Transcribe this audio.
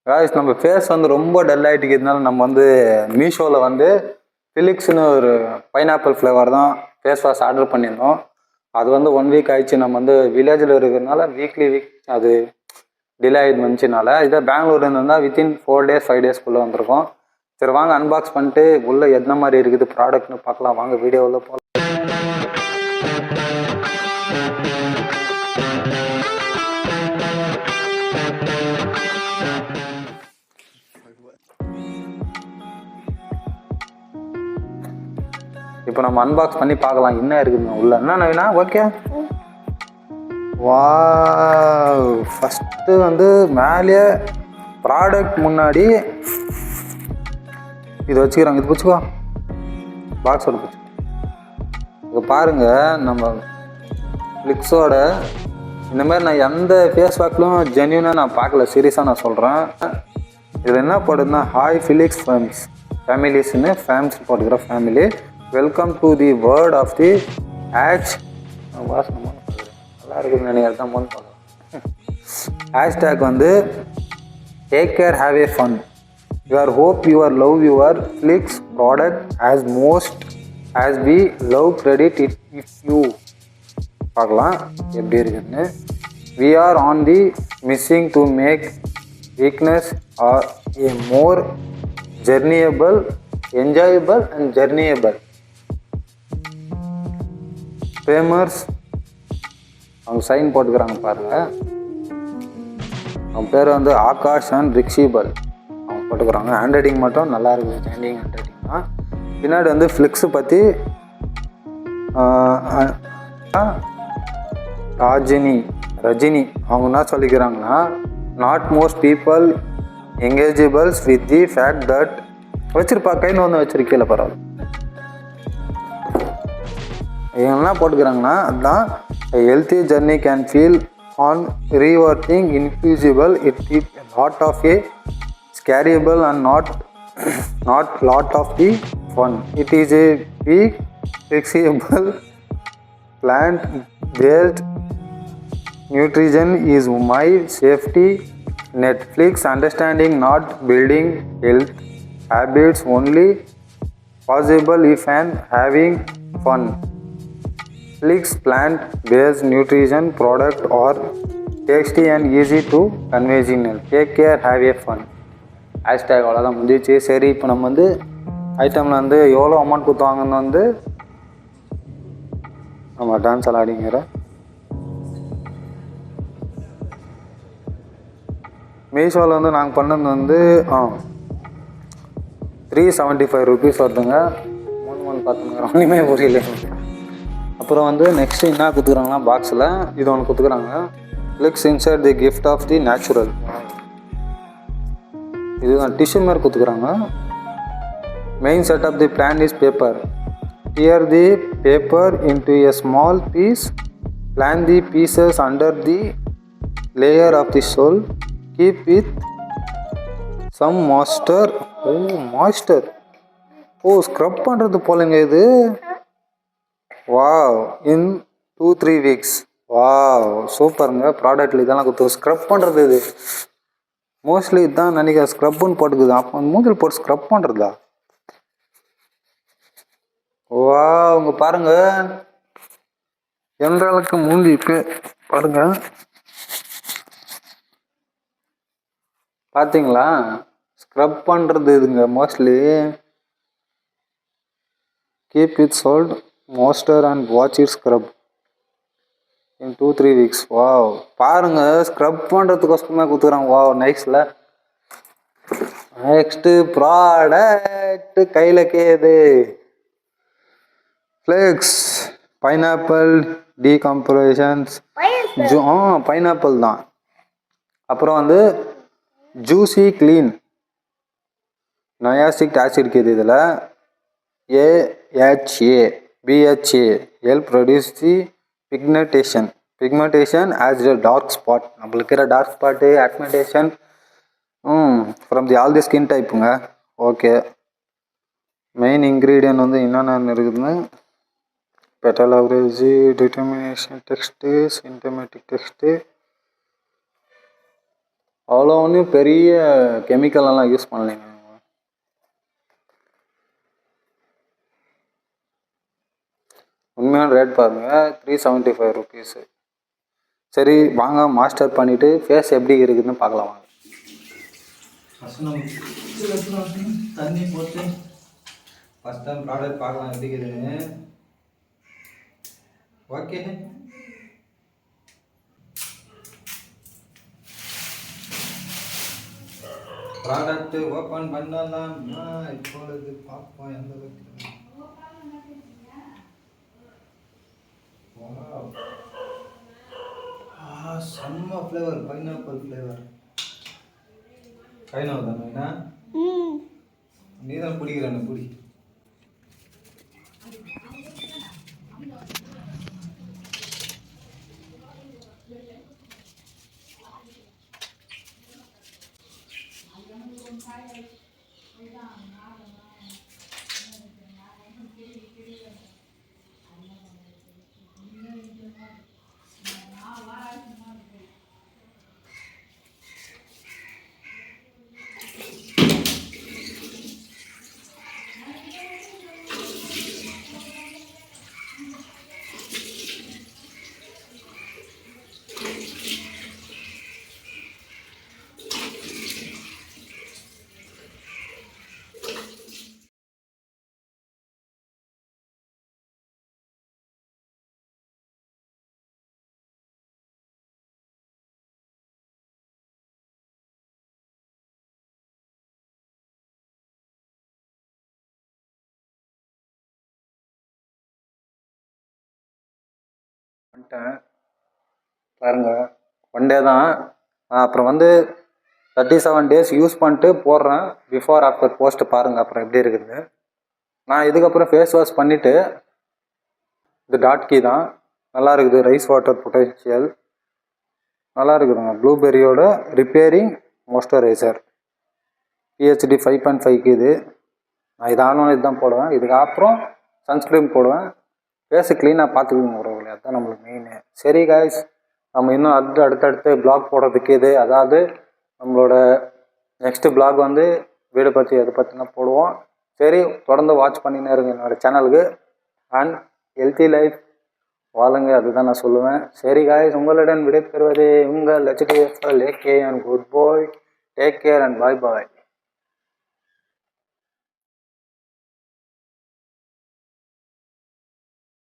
Guys நம்ம face வந்து ரொம்ப டல் ஆகிட்டு இருக்கிறதுனால நம்ம வந்து மீஷோவில் வந்து ஃபிலிக்ஸ்னு ஒரு பைனாப்பிள் ஃப்ளேவர் தான் ஃபேஸ் வாஷ் ஆர்டர் பண்ணியிருந்தோம். அது வந்து 1 வீக் ஆயிடுச்சு. நம்ம வந்து வில்லேஜில் இருக்கிறதுனால வீக்லி அது டிலே ஆகிட்டு வந்துச்சுனால இதே பெங்களூர் இருந்தால் வித்தின் 4 days 5 daysக்குள்ளே வந்திருக்கோம். சரி வாங்க அன்பாக்ஸ் பண்ணிட்டு உள்ளே எந்த மாதிரி இருக்குது ப்ராடக்ட்னு பார்க்கலாம். வாங்க வீடியோவில் போகலாம். இப்போ நம்ம அன்பாக்ஸ் பண்ணி பார்க்கலாம் என்ன இருக்குதுங்க உள்ள. என்ன நவீனா? ஓகே. வா, ஃபஸ்ட்டு வந்து மேலே ப்ராடக்ட் முன்னாடி இது வச்சுக்கிறாங்க. இது வச்சுக்கோ, பாக்ஸோட வச்சு. இங்கே பாருங்கள், நம்ம ஃப்ளிக்ஸோட இந்த மாதிரி நான் எந்த ஃபேஸ் வாஷ்லும் ஜென்யூனாக நான் பார்க்கல. சீரியஸாக நான் சொல்கிறேன். இதில் என்ன போடுதுன்னா ஹாய் ஃபிலிக்ஸ் ஃபேமிலிஸ்ன்னு ஃபேம்ஸ் போட்டுக்கிற family, welcome to the world of the ox. வாசனமாக நல்லா இருக்குதுன்னு நினைக்கிறது தான் போது பார்க்கலாம். ஹேஷ்டேக் வந்து take care, have a fun, your hope your love your Felix product as most as we love credit it if you. பார்க்கலாம் எப்படி இருக்குதுன்னு. We are on the missing to make weakness are a more journeyable, enjoyable and journeyable. Farmers அவங்க sign போட்டுக்கிறாங்க பாருங்கள். அவங்க பேர் வந்து Akash and ரிக்ஷிபல் அவங்க போட்டுக்கிறாங்க. ஹேண்ட் ரைட்டிங் மட்டும் நல்லா இருக்குது, ஸ்டாண்டிங் ஹேண்ட் ரைட்டிங் தான். பின்னாடி வந்து ஃப்ளிக்ஸு பற்றி ரஜினி அவங்க என்ன சொல்லிக்கிறாங்கன்னா, not most people engageables with the fact that வச்சிருப்பா கைன்னு வந்து வச்சிருக்கீல பரவாயில்ல. இவங்க போட்டுக்கிறாங்கன்னா அதுதான் healthy journey can feel on reverting infusible it it lot of a scareable and not lot of the fun. It is a week flexible plant based nutrition is my safety net. Flix understanding not building health habits only possible if and having fun. Flix plant based nutrition product are tasty and easy to conventional. Take care, have a fun. Hashtag அவ்வளோதான் முடிஞ்சிச்சு. சரி, இப்போ நம்ம வந்து ஐட்டமில் வந்து எவ்வளோ amount கொடுத்தாங்கன்னு வந்து நம்ம டான்ஸ் ஆடிங்கிற மீஷோவில் வந்து நாங்கள் பண்ணது வந்து 375 rupees வருதுங்க. 3 பார்த்துங்க ஒன்றுமே புரியல. அப்புறம் வந்து நெக்ஸ்ட்டு என்ன கொடுத்துக்குறாங்கன்னா பாக்ஸில் இது ஒன்று கொடுத்துக்குறாங்க. Licks inside the gift of the natural. இதுதான் டிஷ்யூ மாதிரி கொடுத்துக்குறாங்க. Main set of the plan is paper. Tear the paper into a small piece. Plant the pieces under the layer of the soil. Keep with some moisture. Moisture. Scrub பண்ணுறது போலங்க இது. Wow, in 2-3 weeks. Wow, சூப்பருங்க. ப்ராடக்ட்டில் இதெல்லாம் கொடுத்து scrub பண்ணுறது. இது mostly இதுதான் நினைக்கிறேன் ஸ்க்ரப்புன்னு போட்டுக்குது. அப்போ மூஞ்சில் போட்டு ஸ்க்ரப் பண்ணுறதா? வா, அவங்க பாருங்க எந்த அளவுக்கு மூஞ்சி இப்போ பாருங்க. பார்த்தீங்களா? ஸ்க்ரப் பண்ணுறது இதுங்க mostly. Keep it sold moister and watch it scrub in 2-3 weeks. Wow, பாருங்க ஸ்க்ரப் பண்ணுறதுக்கோசமே கொடுத்துக்குறாங்க. வாவ், நைஸில். நெக்ஸ்ட்டு ப்ராடக்ட் கையில் கேது. Flex pineapple decompositions. பைனாப்பிள் தான். அப்புறம் வந்து ஜூசி கிளீன் நயாசிக் ஆசிட் இருக்குது இதில். AHA BHA help reduce the pigmentation as a dark spot. நம்மளுக்கு இருக்கிற dark spot augmentation from the all the skin டைப்புங்க. ஓகே, மெயின் இன்க்ரீடியன்ட் வந்து என்னென்ன இருக்குதுன்னு petal average, determination text, symptomatic text, அவ்வளோ ஒன்றும் பெரிய கெமிக்கலெல்லாம் யூஸ் பண்ணலைங்க. உண்மையான ரேட் பாருங்கள், 375 ருபீஸு. சரி வாங்க மாஸ்டர் பண்ணிவிட்டு ஃபேஸ் எப்படி இருக்குதுன்னு பார்க்கலாம் வாங்க. தண்ணி போட்டு ஃபஸ்ட் டைம் ப்ராடக்ட் பார்க்கலாம் எப்படி இருக்குதுன்னு. ஓகே, ப்ராடக்ட் ஓப்பன் பண்ணலாம். இப்பொழுது பார்ப்போம் எந்த அளவுக்கு. செம்ம ஃப்ளேவர், பைனாப்பிள் ஃப்ளேவர். பைனாப்பிள் தானே? நீ தான் பிடிக்கிறேன்னு பிடி. பாருங்க, ஒன் டே தான். அப்புறம் வந்து 37 days யூஸ் பண்ணிட்டு போடுறேன். பிஃபோர் ஆஃப்டர் போஸ்ட் பாருங்கள் அப்புறம் எப்படி இருக்குது. நான் இதுக்கப்புறம் ஃபேஸ் வாஷ் பண்ணிவிட்டு, இது டாட் கீ தான், நல்லா இருக்குது. ரைஸ் வாட்டர் பொட்டன்ஷியல் நல்லா இருக்குதுங்க. ப்ளூபெரியோட ரிப்பேரிங் மாய்ஸ்சரைசர் PHD 5.5க்கு இது. நான் இது ஆனோன்னு இதுதான் போடுவேன். இதுக்கப்புறம் சன்ஸ்க்ரீன் போடுவேன். ஃபேஸு க்ளீனாக பார்த்துக்கணும் உறவுகளே, அதுதான் நம்மளுக்கு மெயின். சரி காய்ஸ், நம்ம இன்னும் அடுத்தடுத்து பிளாக் போடுறதுக்கு இது, அதாவது நம்மளோட நெக்ஸ்ட்டு பிளாக் வந்து வீடை பற்றி எதை பற்றினா போடுவோம். சரி, தொடர்ந்து வாட்ச் பண்ணினே இருங்க என்னோடய சேனலுக்கு. அண்ட் ஹெல்த்தி லைஃப் வாழுங்க, அதுதான் நான் சொல்லுவேன். சரி காய்ஸ், உங்களுடன் விடைபெறுவது உங்கள் HDFL AK and good bye. Take care and bye bye.